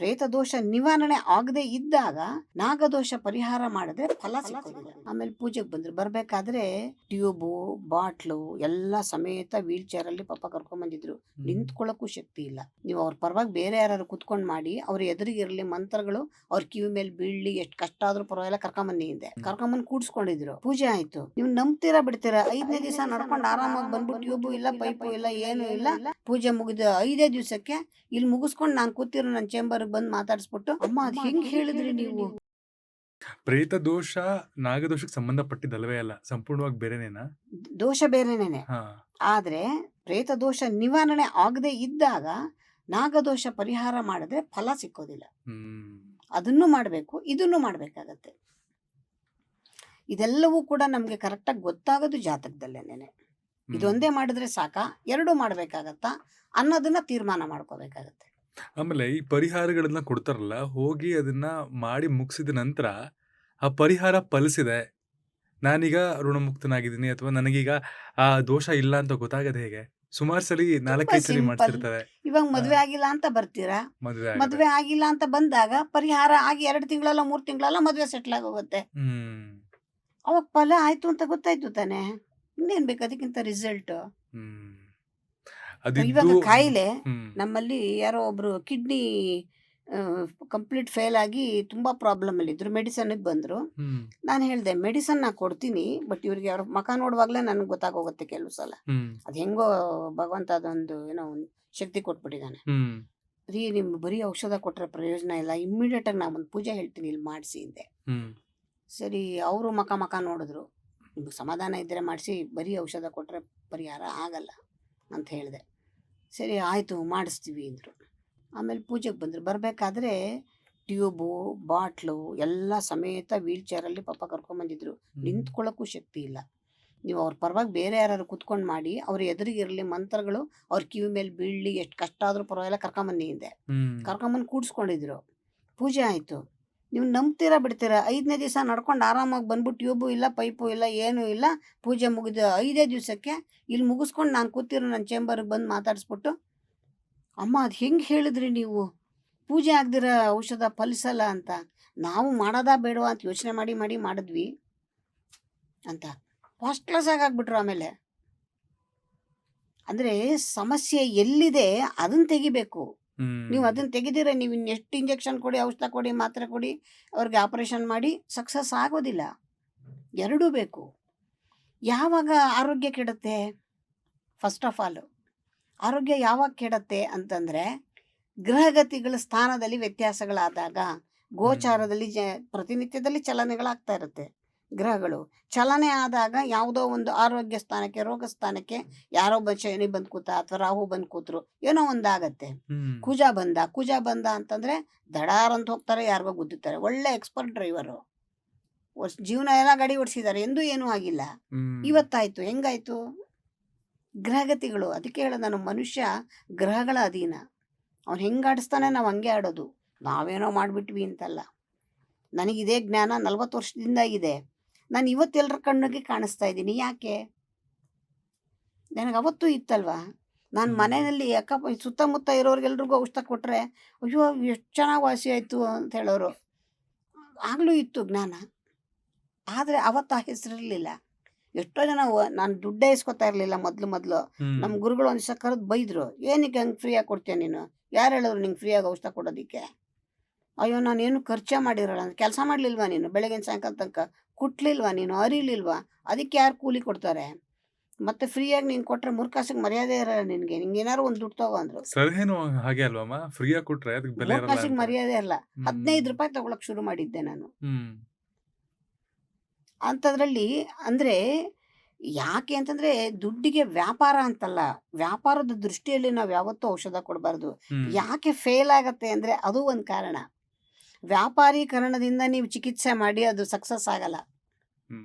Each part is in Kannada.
ಪ್ರೇತ ದೋಷ ನಿವಾರಣೆ ಆಗದೆ ಇದ್ದಾಗ ನಾಗದೋಷ ಪರಿಹಾರ ಮಾಡಿದ್ರೆ ಫಲ ಸಿಕ್ಕೋದಿಲ್ಲ. ಆಮೇಲೆ ಪೂಜೆಗೆ ಬಂದ್ರು, ಬರ್ಬೇಕಾದ್ರೆ ಟ್ಯೂಬು ಬಾಟ್ಲು ಎಲ್ಲ ಸಮೇತ ವೀಲ್ ಚೇರ್ ಅಲ್ಲಿ ಪಾಪ ಕರ್ಕೊಂಡ್ ಬಂದಿದ್ರು. ನಿಂತ್ಕೊಳ್ಳಕ್ಕೂ ಶಕ್ತಿ ಇಲ್ಲ. ನೀವು ಅವ್ರ ಪರವಾಗಿ ಬೇರೆ ಯಾರು ಕುತ್ಕೊಂಡ್ ಮಾಡಿ ಅವ್ರ ಎದುರಿಗಿರ್ಲಿ, ಮಂತ್ರಗಳು ಅವ್ರ ಕಿವಿ ಮೇಲೆ ಬೀಳ್ಲಿ, ಎಷ್ಟು ಕಷ್ಟ ಆದ್ರೂ ಪರವಾಗಿಲ್ಲ, ಕರ್ಕೊಂಬನ್ನಿ ಹಿಂದೆ ಕರ್ಕೊಂಬಂದ್ ಕೂಡ್ಸ್ಕೊಂಡಿದ್ರು. ಪೂಜೆ ಆಯ್ತು. ನೀವು ನಂಬ್ತೀರಾ ಬಿಡ್ತೀರಾ, 5ನೇ ದಿವಸ ನಡ್ಕೊಂಡು ಆರಾಮಾಗಿ ಬಂದ್ಬಿಟ್ಟು ಟ್ಯೂಬು ಇಲ್ಲ, ಪೈಪು ಇಲ್ಲ, ಏನು ಇಲ್ಲ. ಪೂಜೆ ಮುಗಿದ 5ನೇ ದಿವಸಕ್ಕೆ ಇಲ್ಲಿ ಮುಗಿಸ್ಕೊಂಡು ನಾನು ಕೂತಿರೋ ನನ್ನ ಚೇಂಬರ್ಗೆ ಬಂದು ಮಾತಾಡಿಸ್ಬಿಟ್ಟು, ಅಮ್ಮ ಅದ್ ಹೆಂಗ್ ಹೇಳಿದ್ರಿ ನೀವು? ಪ್ರೇತ ದೋಷ ನಾಗದೋಷಕ್ಕೆ ಸಂಬಂಧಪಟ್ಟಿದ್ದಲ್ವೇ ಅಲ್ಲ, ಸಂಪೂರ್ಣವಾಗಿ ಬೇರೆನೇನಾ? ದೋಷ ಬೇರೆನೇನೆ. ಹಾ. ಆದ್ರೆ ಪ್ರೇತ ದೋಷ ನಿವಾರಣೆ ಆಗದೆ ಇದ್ದಾಗ ನಾಗದೋಷ ಪರಿಹಾರ ಮಾಡಿದ್ರೆ ಫಲ ಸಿಕ್ಕೋದಿಲ್ಲ. ಅದನ್ನು ಮಾಡಬೇಕು, ಇದನ್ನು ಮಾಡ್ಬೇಕಾಗತ್ತೆ. ಇದೆಲ್ಲವೂ ಕೂಡ ನಮ್ಗೆ ಕರೆಕ್ಟಾಗಿ ಗೊತ್ತಾಗೋದು ಜಾತಕದಲ್ಲೇನೆ. ಇದೊಂದೇ ಮಾಡಿದ್ರೆ ಸಾಕ, ಎರಡು ಮಾಡ್ಬೇಕಾಗತ್ತಾ ಅನ್ನೋದನ್ನ ತೀರ್ಮಾನ ಮಾಡ್ಕೋಬೇಕಾಗತ್ತೆ. ಆಮೇಲೆ ಈ ಪರಿಹಾರಗಳನ್ನ ಕೊಡ್ತಾರಲ್ಲ, ಹೋಗಿ ಅದನ್ನ ಮಾಡಿ ಮುಗಿಸಿದ ನಂತರ ಆ ಪರಿಹಾರ ಫಲಿಸಿದೆ, ನಾನೀಗ ಋಣಮುಕ್ತನಾಗಿದ್ದೀನಿ ಅಥವಾ ನನಗೀಗ ಆ ದೋಷ ಇಲ್ಲ ಅಂತ ಗೊತ್ತಾಗದೆ ಹೇಗೆ? ಸುಮಾರು ಸಲಿ ತುಂಬಾ 4-5 ಸಲಿ ಸಿಂಪಲ್. ಮಾಡಿಸಿರ್ತಾರೆ. ಇವಾಗ ಮದ್ವೆ ಆಗಿಲ್ಲ ಅಂತ ಬರ್ತೀರಾ, ಮದುವೆ ಆಗದೆ. ಮದ್ವೆ ಆಗಿಲ್ಲ ಅಂತ ಬಂದಾಗ ಪರಿಹಾರ ಆಗಿ 2 ತಿಂಗಳಲ್ಲ 3 ತಿಂಗಳಲ್ಲ ಮದ್ವೆ ಸೆಟ್ಲ್ ಆಗೋಗುತ್ತೆ. ಅವಾಗ ಫಲ ಆಯ್ತು ಅಂತ ಗೊತ್ತಾಯ್ತು ತಾನೆ. ಇನ್ನೇನ್ ಬೇಕು ಅದಕ್ಕಿಂತ ರಿಸಲ್ಟ್? ಅದಿದ್ದು ಇವಾಗ ಕಾಯಿಲೆ ನಮ್ಮಲ್ಲಿ ಯಾರೋ ಒಬ್ರು ಕಿಡ್ನಿ ಕಂಪ್ಲೀಟ್ ಫೇಲ್ ಆಗಿ ತುಂಬಾ ಪ್ರಾಬ್ಲಮ್ ಅಲ್ಲಿ ಇದ್ರು. ಮೆಡಿಸನ್ ಬಂದ್ರು. ನಾನು ಹೇಳ್ದೆ ಮೆಡಿಸನ್ ನಾ ಕೊಡ್ತೀನಿ, ಬಟ್ ಇವ್ರಿಗೆ ಅವ್ರ ಮಕ ನೋಡುವಾಗ್ಲೇ ನನಗೆ ಗೊತ್ತಾಗೋಗುತ್ತೆ ಕೆಲವು ಸಲ. ಅದ್ ಹೆಂಗೋ ಭಗವಂತ ಅದೊಂದು ಏನೋ ಒಂದ್ ಶಕ್ತಿ ಕೊಟ್ಬಿಟ್ಟಿದ್ದಾನೆ. ರೀ ನಿಮ್ ಬರೀ ಔಷಧ ಕೊಟ್ರೆ ಪ್ರಯೋಜನ ಇಲ್ಲ, ಇಮ್ಮಿಡಿಯೇಟ್ ಆಗಿ ನಾನು ಒಂದು ಪೂಜೆ ಹೇಳ್ತೀನಿ, ಇಲ್ಲಿ ಮಾಡಿಸಿ ಹಿಂದೆ. ಸರಿ, ಅವರು ಮಕ ನೋಡಿದ್ರು. ನಿಮ್ಗೆ ಸಮಾಧಾನ ಇದ್ರೆ ಮಾಡಿಸಿ, ಬರೀ ಔಷಧ ಕೊಟ್ರೆ ಪರಿಹಾರ ಆಗಲ್ಲ ಅಂತ ಹೇಳಿದೆ. ಸರಿ ಆಯಿತು ಮಾಡಿಸ್ತೀವಿ ಅಂದರು. ಆಮೇಲೆ ಪೂಜೆಗೆ ಬಂದರು. ಬರಬೇಕಾದ್ರೆ ಟ್ಯೂಬು ಬಾಟ್ಲು ಎಲ್ಲ ಸಮೇತ ವೀಲ್ ಚೇರಲ್ಲಿ ಪಾಪ ಕರ್ಕೊಂಬಂದಿದ್ರು. ನಿಂತ್ಕೊಳ್ಳೋಕ್ಕೂ ಶಕ್ತಿ ಇಲ್ಲ. ನೀವು ಅವ್ರ ಪರವಾಗಿ ಬೇರೆ ಯಾರು ಕುತ್ಕೊಂಡು ಮಾಡಿ ಅವ್ರ ಎದುರಿಗಿರಲಿ, ಮಂತ್ರಗಳು ಅವ್ರ ಕಿವಿ ಮೇಲೆ ಬೀಳ್ಲಿ, ಎಷ್ಟು ಕಷ್ಟ ಆದ್ರೂ ಪರವಾಗಿಲ್ಲ, ಕರ್ಕೊಂಬನ್ನಿ ಹಿಂದೆ ಕರ್ಕೊಂಬಂದು ಕೂಡ್ಸ್ಕೊಂಡಿದ್ರು. ಪೂಜೆ ಆಯಿತು. ನೀವು ನಂಬ್ತೀರಾ ಬಿಡ್ತೀರಾ, 5ನೇ ದಿವಸ ನಡ್ಕೊಂಡು ಆರಾಮಾಗಿ ಬಂದ್ಬಿಟ್ಟು ಟ್ಯೂಬು ಇಲ್ಲ, ಪೈಪು ಇಲ್ಲ, ಏನೂ ಇಲ್ಲ. ಪೂಜೆ ಮುಗಿದ 5ನೇ ದಿವಸಕ್ಕೆ ಇಲ್ಲಿ ಮುಗಿಸ್ಕೊಂಡು ನಾನು ಕೂತಿರೋ ನನ್ನ ಚೇಂಬರ್ಗೆ ಬಂದು ಮಾತಾಡಿಸ್ಬಿಟ್ಟು, ಅಮ್ಮ ಅದು ಹೆಂಗೆ ಹೇಳಿದ್ರಿ ನೀವು? ಪೂಜೆ ಆಗದಿರ ಔಷಧ ಫಲಿಸಲ್ಲ ಅಂತ. ನಾವು ಮಾಡೋದಾ ಬೇಡವಾ ಅಂತ ಯೋಚನೆ ಮಾಡಿ ಮಾಡಿದ್ವಿ ಅಂತ ಫಸ್ಟ್ ಕ್ಲಾಸ್ ಆಗ್ಬಿಟ್ರು. ಆಮೇಲೆ ಅಂದರೆ ಸಮಸ್ಯೆ ಎಲ್ಲಿದೆ ಅದನ್ನು ತೆಗಿಬೇಕು. ನೀವು ಅದನ್ನ ತೆಗೆದಿರ ನೀವು ಇನ್ನೆಷ್ಟು ಇಂಜೆಕ್ಷನ್ ಕೊಡಿ, ಔಷಧ ಕೊಡಿ, ಮಾತ್ರೆ ಕೊಡಿ, ಅವ್ರಿಗೆ ಆಪರೇಷನ್ ಮಾಡಿ ಸಕ್ಸಸ್ ಆಗೋದಿಲ್ಲ. ಎರಡೂ ಬೇಕು. ಯಾವಾಗ ಆರೋಗ್ಯ ಕೆಡುತ್ತೆ? ಫಸ್ಟ್ ಆಫ್ ಆಲ್ ಆರೋಗ್ಯ ಯಾವಾಗ ಕೆಡುತ್ತೆ ಅಂತಂದರೆ, ಗ್ರಹಗತಿಗಳ ಸ್ಥಾನದಲ್ಲಿ ವ್ಯತ್ಯಾಸಗಳಾದಾಗ, ಗೋಚಾರದಲ್ಲಿ ಪ್ರತಿನಿತ್ಯದಲ್ಲಿ ಚಲನೆಗಳಾಗ್ತಾ ಇರುತ್ತೆ. ಗ್ರಹಗಳು ಚಲನೆ ಆದಾಗ ಯಾವುದೋ ಒಂದು ಆರೋಗ್ಯ ಸ್ಥಾನಕ್ಕೆ, ರೋಗ ಸ್ಥಾನಕ್ಕೆ ಯಾರೋ ಶನಿ ಬಂದು ಕೂತ ಅಥವಾ ರಾಹು ಬಂದು ಕೂತರು, ಏನೋ ಒಂದಾಗತ್ತೆ. ಕುಜ ಬಂದ ಅಂತಂದ್ರೆ ದಡಾರ್ ಅಂತ ಹೋಗ್ತಾರೆ, ಯಾರಿಗೋ ಗುದ್ದುತ್ತಾರೆ. ಒಳ್ಳೆ ಎಕ್ಸ್ಪರ್ಟ್ ಡ್ರೈವರು, ಜೀವನ ಎಲ್ಲ ಗಾಡಿ ಓಡಿಸಿದ್ದಾರೆ, ಎಂದೂ ಏನೂ ಆಗಿಲ್ಲ. ಇವತ್ತಾಯ್ತು, ಹೆಂಗಾಯ್ತು? ಗ್ರಹಗತಿಗಳು. ಅದಕ್ಕೆ ಹೇಳೋದು ನಾನು, ಮನುಷ್ಯ ಗ್ರಹಗಳ ಅಧೀನ. ಅವ್ನು ಹೆಂಗೆ ಆಡಿಸ್ತಾನೆ ನಾವು ಹಂಗೆ ಆಡೋದು. ನಾವೇನೋ ಮಾಡಿಬಿಟ್ವಿ ಅಂತಲ್ಲ. ನನಗಿದೇ ಜ್ಞಾನ 40 ವರ್ಷದಿಂದ ಇದೆ. ನಾನು ಇವತ್ತೆಲ್ಲರ ಕಣ್ಣಿಗೆ ಕಾಣಿಸ್ತಾ ಇದ್ದೀನಿ. ಯಾಕೆ? ನನಗೆ ಅವತ್ತೂ ಇತ್ತಲ್ವಾ. ನಾನು ಮನೆಯಲ್ಲಿ ಸುತ್ತಮುತ್ತ ಇರೋರಿಗೆಲ್ರಿಗೂ ಔಷಧ ಕೊಟ್ಟರೆ, ಅಯ್ಯೋ ಎಷ್ಟು ಚೆನ್ನಾಗಿ ವಾಸಿ ಆಯಿತು ಅಂತ ಹೇಳೋರು. ಆಗಲೂ ಇತ್ತು ಜ್ಞಾನ, ಆದರೆ ಅವತ್ತು ಆ ಹೆಸರಿರಲಿಲ್ಲ. ಎಷ್ಟೋ ಜನ ನಾನು ದುಡ್ಡೇ ಇಸ್ಕೊತಾ ಇರಲಿಲ್ಲ ಮೊದಲು. ನಮ್ಮ ಗುರುಗಳು ಒಂದು ದಿವಸ ಕರೆದು ಬೈದರು, ಏನಕ್ಕೆ ಹಂಗೆ ಫ್ರೀಯಾಗಿ ಕೊಡ್ತೀಯ ನೀನು? ಯಾರು ಹೇಳಿದ್ರು ನಿಂಗೆ ಫ್ರೀಯಾಗಿ ಔಷಧ ಕೊಡೋದಕ್ಕೆ? ಅಯ್ಯೋ ನಾನೇನು ಖರ್ಚೇ ಮಾಡಿರೋಲ್ಲ. ಕೆಲಸ ಮಾಡಲಿಲ್ವಾ ನೀನು? ಬೆಳಗಿನ ಸಾಯಂಕಾಲ ತನಕ ಕುಟ್ಲಿಲ್ವಾ ನೀನು? ಅರಿಲಿಲ್ವಾ? ಅದಕ್ಕೆ ಯಾರು ಕೂಲಿ ಕೊಡ್ತಾರೆ? ಮತ್ತೆ ಫ್ರೀಯಾಗಿ ನೀನು ಕೊಟ್ಟರೆ ಮುರ್ಕಾಸಿಗೆ ಮರ್ಯಾದೆ ಇರಲ್ಲ ನಿನಗೆ. ನಿಂಗೆ ಏನಾರು ಒಂದು ದುಡ್ಡು ತಗೋ ಅಂದರು. ಸಲಹೆನೂ ಹಾಗೆ ಅಲ್ವಮ್ಮ, ಫ್ರೀಯಾಗಿ ಕೊಟ್ರೆ ಅದಕ್ಕೆ ಬೆಲೆ ಇರಲ್ಲ ಮುರ್ಕಾಸಿಗೆ ಅಂತ. ಮರ್ಯಾದೆ ಇರಲ್ಲ. 15 ರೂಪಾಯಿ ತಗೊಳಕ್ಕೆ ಶುರು ಮಾಡಿದ್ದೆ ನಾನು. ಅಂಥದ್ರಲ್ಲಿ ಅಂದರೆ ಯಾಕೆ ಅಂತಂದರೆ, ದುಡ್ಡಿಗೆ ವ್ಯಾಪಾರ ಅಂತಲ್ಲ, ವ್ಯಾಪಾರದ ದೃಷ್ಟಿಯಲ್ಲಿ ನಾವು ಯಾವತ್ತೂ ಔಷಧ ಕೊಡಬಾರ್ದು. ಯಾಕೆ ಫೇಲ್ ಆಗತ್ತೆ ಅಂದರೆ ಅದು ಒಂದು ಕಾರಣ. ವ್ಯಾಪಾರೀಕರಣದಿಂದ ನೀವು ಚಿಕಿತ್ಸೆ ಮಾಡಿ ಅದು ಸಕ್ಸಸ್ ಆಗಲ್ಲ.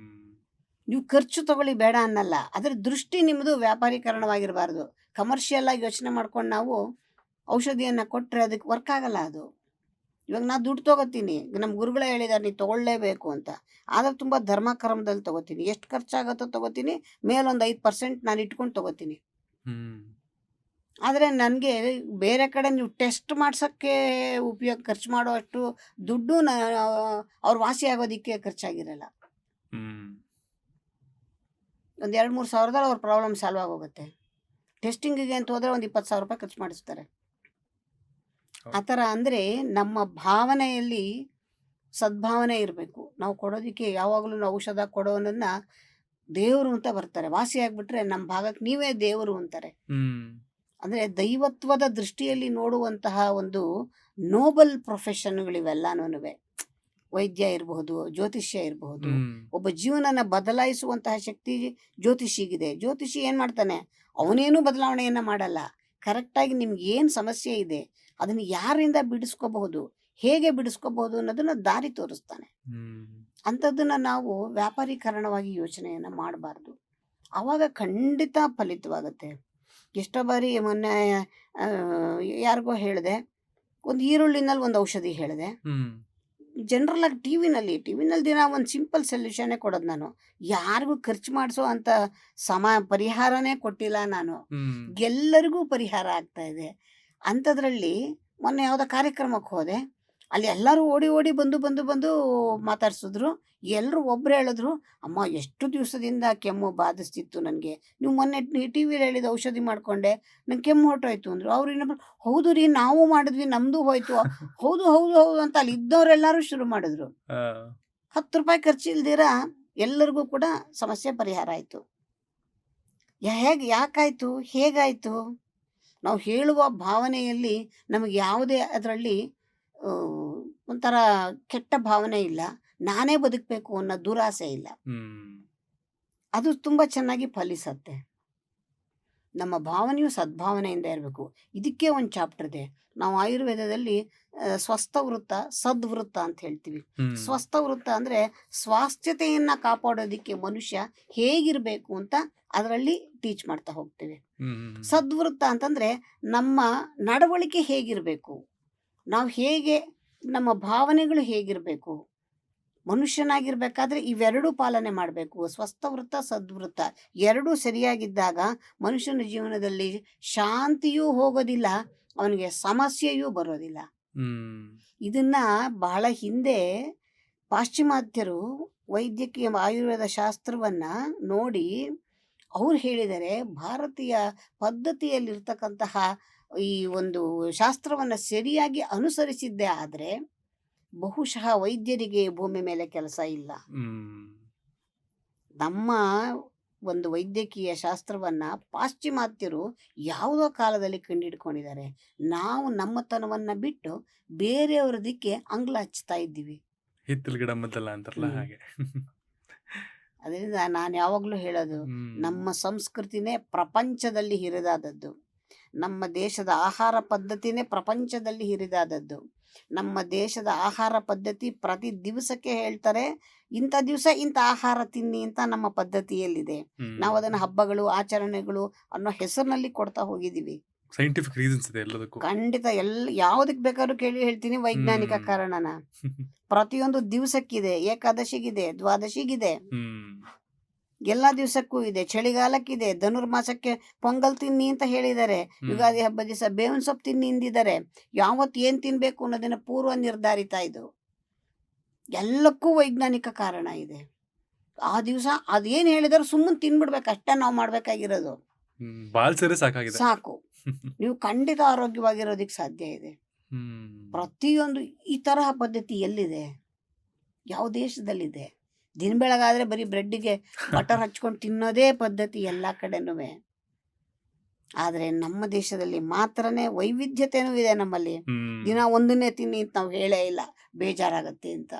ನೀವು ಖರ್ಚು ತಗೊಳ್ಳಿ ಬೇಡ ಅನ್ನಲ್ಲ, ಅದರ ದೃಷ್ಟಿ ನಿಮ್ಮದು ವ್ಯಾಪಾರೀಕರಣವಾಗಿರಬಾರ್ದು. ಕಮರ್ಷಿಯಲ್ ಆಗಿ ಯೋಚನೆ ಮಾಡ್ಕೊಂಡು ನಾವು ಔಷಧಿಯನ್ನು ಕೊಟ್ಟರೆ ಅದಕ್ಕೆ ವರ್ಕ್ ಆಗಲ್ಲ ಅದು. ಇವಾಗ ನಾನು ದುಡ್ಡು ತೊಗೋತೀನಿ, ನಮ್ಮ ಗುರುಗಳೇ ಹೇಳಿದ್ದಾರೆ ನೀವು ತೊಗೊಳ್ಳೇಬೇಕು ಅಂತ. ಆದರೆ ತುಂಬ ಧರ್ಮ ಕರ್ಮದಲ್ಲಿ ತೊಗೋತೀನಿ. ಎಷ್ಟು ಖರ್ಚಾಗುತ್ತೋ ತೊಗೋತೀನಿ, ಮೇಲೊಂದು 5% ನಾನು ಇಟ್ಕೊಂಡು ತೊಗೋತೀನಿ. ಆದರೆ ನನಗೆ ಬೇರೆ ಕಡೆ ನೀವು ಟೆಸ್ಟ್ ಮಾಡ್ಸೋಕ್ಕೆ ಖರ್ಚು ಮಾಡುವಷ್ಟು ದುಡ್ಡು ಅವ್ರು ವಾಸಿ ಆಗೋದಕ್ಕೆ ಖರ್ಚಾಗಿರಲ್ಲ. ಹ್ಮ್ ಒಂದು 2-3 ಸಾವಿರದಲ್ಲಿ ಅವ್ರ ಪ್ರಾಬ್ಲಮ್ ಸಾಲ್ವ್ ಆಗೋಗುತ್ತೆ. ಟೆಸ್ಟಿಂಗಿಗೆ ಅಂತ ಹೋದರೆ ಒಂದು 20,000 ರೂಪಾಯಿ ಖರ್ಚು ಮಾಡಿಸ್ತಾರೆ. ಆ ಥರ ಅಂದರೆ ನಮ್ಮ ಭಾವನೆಯಲ್ಲಿ ಸದ್ಭಾವನೆ ಇರಬೇಕು. ನಾವು ಕೊಡೋದಕ್ಕೆ ಯಾವಾಗಲೂ ಔಷಧ ಕೊಡೋನನ್ನ ದೇವರು ಅಂತ ಬರ್ತಾರೆ. ವಾಸಿ ಆಗಿಬಿಟ್ರೆ ನಮ್ಮ ಭಾಗಕ್ಕೆ ನೀವೇ ದೇವರು ಅಂತಾರೆ. ಹ್ಮ್ ಅಂದರೆ ದೈವತ್ವದ ದೃಷ್ಟಿಯಲ್ಲಿ ನೋಡುವಂತಹ ಒಂದು ನೋಬಲ್ ಪ್ರೊಫೆಷನ್ಗಳಿವೆಲ್ಲನೂ. ವೈದ್ಯ ಇರಬಹುದು, ಜ್ಯೋತಿಷ್ಯ ಇರಬಹುದು. ಹ್ಮ್ ಒಬ್ಬ ಜೀವನನ ಬದಲಾಯಿಸುವಂತಹ ಶಕ್ತಿ ಜ್ಯೋತಿಷಿಗಿದೆ. ಜ್ಯೋತಿಷಿ ಏನು ಮಾಡ್ತಾನೆ? ಅವನೇನು ಬದಲಾವಣೆಯನ್ನು ಮಾಡಲ್ಲ. ಕರೆಕ್ಟಾಗಿ ನಿಮ್ಗೆ ಏನು ಸಮಸ್ಯೆ ಇದೆ ಅದನ್ನು ಯಾರಿಂದ ಬಿಡಿಸ್ಕೋಬಹುದು, ಹೇಗೆ ಬಿಡಿಸ್ಕೋಬಹುದು ಅನ್ನೋದನ್ನು ದಾರಿ ತೋರಿಸ್ತಾನೆ. ಹ್ಮ್ ಅಂಥದ್ದನ್ನು ನಾವು ವ್ಯಾಪಾರೀಕರಣವಾಗಿ ಯೋಚನೆಯನ್ನು ಮಾಡಬಾರ್ದು. ಆವಾಗ ಖಂಡಿತ ಫಲಿತವಾಗುತ್ತೆ. ಎಷ್ಟೋ ಬಾರಿ ಮೊನ್ನೆ ಯಾರಿಗೋ ಹೇಳಿದೆ, ಒಂದು ಈರುಳ್ಳಿನಲ್ಲಿ ಒಂದು ಔಷಧಿ ಹೇಳಿದೆ. ಹ್ಮ್ ಜನರಲಾಗಿ ಟಿ ವಿನಲ್ಲಿ ದಿನ ಒಂದು ಸಿಂಪಲ್ ಸೊಲ್ಯೂಷನ್ನೇ ಕೊಡೋದು ನಾನು. ಯಾರಿಗೂ ಖರ್ಚು ಮಾಡಿಸೋ ಅಂಥ ಪರಿಹಾರನೇ ಕೊಟ್ಟಿಲ್ಲ ನಾನು. ಹ್ಮ್ ಎಲ್ಲರಿಗೂ ಪರಿಹಾರ ಆಗ್ತಾ ಇದೆ. ಅಂಥದ್ರಲ್ಲಿ ಮೊನ್ನೆ ಯಾವುದೋ ಕಾರ್ಯಕ್ರಮಕ್ಕೆ ಹೋದೆ. ಅಲ್ಲಿ ಎಲ್ಲರೂ ಓಡಿ ಬಂದು ಮಾತಾಡ್ಸಿದ್ರು. ಎಲ್ಲರೂ ಒಬ್ರು ಹೇಳಿದ್ರು, ಅಮ್ಮ ಎಷ್ಟು ದಿವಸದಿಂದ ಕೆಮ್ಮು ಬಾಧಿಸ್ತಿತ್ತು ನನಗೆ, ನೀವು ಮೊನ್ನೆ ಟಿ ವಿಲಿ ಹೇಳಿದ ಔಷಧಿ ಮಾಡಿಕೊಂಡೆ, ನಂಗೆ ಕೆಮ್ಮು ಹೊರಟೋಯ್ತು ಅಂದರು. ಅವ್ರು ಇನ್ನೊಬ್ರು, ಹೌದು ರೀ ನಾವು ಮಾಡಿದ್ವಿ ನಮ್ಮದು ಹೋಯ್ತು. ಹೌದು ಹೌದು ಹೌದು ಅಂತ ಅಲ್ಲಿ ಇದ್ದವರೆಲ್ಲರೂ ಶುರು ಮಾಡಿದ್ರು. ಆ, 10 ರೂಪಾಯಿ ಖರ್ಚಿಲ್ದಿರ ಎಲ್ಲರಿಗೂ ಕೂಡ ಸಮಸ್ಯೆ ಪರಿಹಾರ ಆಯಿತು. ಯಾಕಾಯಿತು, ಹೇಗಾಯಿತು? ನಾವು ಹೇಳುವ ಭಾವನೆಯಲ್ಲಿ ನಮಗೆ ಯಾವುದೇ ಅದರಲ್ಲಿ ಒಂಥರ ಕೆಟ್ಟ ಭಾವನೆ ಇಲ್ಲ. ನಾನೇ ಬದುಕಬೇಕು ಅನ್ನೋ ದುರಾಸೆ ಇಲ್ಲ. ಹ್ಮ್ ಅದು ತುಂಬ ಚೆನ್ನಾಗಿ ಫಲಿಸತ್ತೆ. ನಮ್ಮ ಭಾವನೆಯು ಸದ್ಭಾವನೆಯಿಂದ ಇರಬೇಕು. ಇದಕ್ಕೆ ಒಂದು ಚಾಪ್ಟರ್ ಇದೆ. ನಾವು ಆಯುರ್ವೇದದಲ್ಲಿ ಸ್ವಸ್ಥ ವೃತ್ತ, ಸದ್ವೃತ್ತ ಅಂತ ಹೇಳ್ತೀವಿ. ಹ್ಮ್ ಸ್ವಸ್ಥ ವೃತ್ತ ಅಂದರೆ ಸ್ವಾಸ್ಥ್ಯತೆಯನ್ನು ಕಾಪಾಡೋದಕ್ಕೆ ಮನುಷ್ಯ ಹೇಗಿರಬೇಕು ಅಂತ ಅದರಲ್ಲಿ ಟೀಚ್ ಮಾಡ್ತಾ ಹೋಗ್ತೀವಿ. ಹ್ಮ್ ಸದ್ವೃತ್ತ ಅಂತಂದರೆ ನಮ್ಮ ನಡವಳಿಕೆ ಹೇಗಿರಬೇಕು, ನಾವು ಹೇಗೆ, ನಮ್ಮ ಭಾವನೆಗಳು ಹೇಗಿರಬೇಕು. ಮನುಷ್ಯನಾಗಿರ್ಬೇಕಾದ್ರೆ ಇವೆರಡೂ ಪಾಲನೆ ಮಾಡಬೇಕು. ಸ್ವಸ್ಥ ವೃತ್ತ, ಸದ್ವೃತ್ತ ಎರಡೂ ಸರಿಯಾಗಿದ್ದಾಗ ಮನುಷ್ಯನ ಜೀವನದಲ್ಲಿ ಶಾಂತಿಯೂ ಹೋಗೋದಿಲ್ಲ, ಅವನಿಗೆ ಸಮಸ್ಯೆಯೂ ಬರೋದಿಲ್ಲ. ಹ್ಮ್ ಇದನ್ನು ಬಹಳ ಹಿಂದೆ ಪಾಶ್ಚಿಮಾತ್ಯರು ವೈದ್ಯಕೀಯ ಆಯುರ್ವೇದ ಶಾಸ್ತ್ರವನ್ನು ನೋಡಿ ಅವ್ರು ಹೇಳಿದ್ದಾರೆ, ಭಾರತೀಯ ಪದ್ಧತಿಯಲ್ಲಿರ್ತಕ್ಕಂತಹ ಈ ಒಂದು ಶಾಸ್ತ್ರವನ್ನು ಸರಿಯಾಗಿ ಅನುಸರಿಸಿದ್ದೇ ಆದರೆ ಬಹುಶಃ ವೈದ್ಯರಿಗೆ ಭೂಮಿ ಮೇಲೆ ಕೆಲಸ ಇಲ್ಲ. ಹ್ಮ್ ನಮ್ಮ ಒಂದು ವೈದ್ಯಕೀಯ ಶಾಸ್ತ್ರವನ್ನು ಪಾಶ್ಚಿಮಾತ್ಯರು ಯಾವುದೋ ಕಾಲದಲ್ಲಿ ಕಂಡುಹಿಡ್ಕೊಂಡಿದ್ದಾರೆ. ನಾವು ನಮ್ಮತನವನ್ನು ಬಿಟ್ಟು ಬೇರೆಯವರದಕ್ಕೆ ಅಂಗ್ಲ ಹಚ್ತಾ ಇದ್ದೀವಿ. ಹಿತ್ತಲ ಗಿಡ ಮದ್ದಲ್ಲ ಅಂತಾರಲ್ಲ ಹ್ಮ್. ಹಾಗೆ. ಅದರಿಂದ ನಾನು ಯಾವಾಗಲೂ ಹೇಳೋದು, ಹ್ಮ್ ನಮ್ಮ ಸಂಸ್ಕೃತಿನೇ ಪ್ರಪಂಚದಲ್ಲಿ ಹಿರಿದಾದದ್ದು. ನಮ್ಮ ದೇಶದ ಆಹಾರ ಪದ್ಧತಿನೇ ಪ್ರಪಂಚದಲ್ಲಿ ಹಿರಿದಾದದ್ದು. ನಮ್ಮ ದೇಶದ ಆಹಾರ ಪದ್ಧತಿ ಪ್ರತಿ ದಿವಸಕ್ಕೆ ಹೇಳ್ತಾರೆ, ಇಂಥ ದಿವಸ ಇಂಥ ಆಹಾರ ತಿನ್ನಿ ಅಂತ ನಮ್ಮ ಪದ್ಧತಿಯಲ್ಲಿದೆ. ನಾವು ಹ್ಮ್ ಅದನ್ನು ಹಬ್ಬಗಳು, ಆಚರಣೆಗಳು ಅನ್ನೋ ಹೆಸರಿನಲ್ಲಿ ಕೊಡ್ತಾ ಹೋಗಿದ್ದೀವಿ. ಸೈಂಟಿಫಿಕ್ ರೀಸನ್ಸ್ ಇದೆ ಎಲ್ಲದಕ್ಕೂ. ಖಂಡಿತ ಯಾವುದಕ್ಕೆ ಬೇಕಾದ್ರೂ ಕೇಳಿ ಹೇಳ್ತೀನಿ, ವೈಜ್ಞಾನಿಕ ಹ್ಮ್ ಕಾರಣನ. ಪ್ರತಿಯೊಂದು ದಿವಸಕ್ಕಿದೆ, ಏಕಾದಶಿಗಿದೆ, ದ್ವಾದಶಿಗಿದೆ, ಹ್ಮ್ ಎಲ್ಲ ದಿವಸಕ್ಕೂ ಇದೆ. ಚಳಿಗಾಲಕ್ಕಿದೆ, ಧನುರ್ಮಾಸಕ್ಕೆ ಪೊಂಗಲ್ ತಿನ್ನಿ ಅಂತ ಹೇಳಿದ್ದಾರೆ. ಹ್ಮ್ ಯುಗಾದಿ ಹಬ್ಬದ ದಿವಸ ಬೇವಿನ ಸೊಪ್ಪು ತಿನ್ನಿ ಎಂದಿದ್ದಾರೆ. ಯಾವತ್ತು ಏನು ತಿನ್ನಬೇಕು ಅನ್ನೋದನ್ನು ಪೂರ್ವ ನಿರ್ಧಾರಿತ ಇದು. ಎಲ್ಲಕ್ಕೂ ವೈಜ್ಞಾನಿಕ ಕಾರಣ ಇದೆ. ಆ ದಿವಸ ಅದೇನು ಹೇಳಿದಾರೆ ಸುಮ್ಮನೆ ತಿನ್ಬಿಡ್ಬೇಕು, ಅಷ್ಟೇ ನಾವು ಮಾಡಬೇಕಾಗಿರೋದು. ಬಾಲ್ಸರೆ ಸಾಕಾಗಿದೆ. ಸಾಕು, ನೀವು ಖಂಡಿತ ಆರೋಗ್ಯವಾಗಿರೋದಕ್ಕೆ ಸಾಧ್ಯ ಇದೆ. ಹ್ಮ್ ಪ್ರತಿಯೊಂದು ಈ ತರಹ ಪದ್ಧತಿ ಎಲ್ಲಿದೆ, ಯಾವ ದೇಶದಲ್ಲಿದೆ? ದಿನ ಬೆಳಗಾದರೆ ಬರೀ ಬ್ರೆಡ್ಡಿಗೆ ಬಟರ್ ಹಚ್ಕೊಂಡು ತಿನ್ನೋದೇ ಪದ್ಧತಿ ಎಲ್ಲ ಕಡೆನೂ. ಆದರೆ ನಮ್ಮ ದೇಶದಲ್ಲಿ ಮಾತ್ರನೇ ವೈವಿಧ್ಯತೆನೂ ಇದೆ ನಮ್ಮಲ್ಲಿ. ಹ್ಮ್ ದಿನ ಒಂದನ್ನೇ ತಿನ್ನಿ ಅಂತ ನಾವು ಹೇಳೇ ಇಲ್ಲ, ಬೇಜಾರಾಗತ್ತೆ ಅಂತ.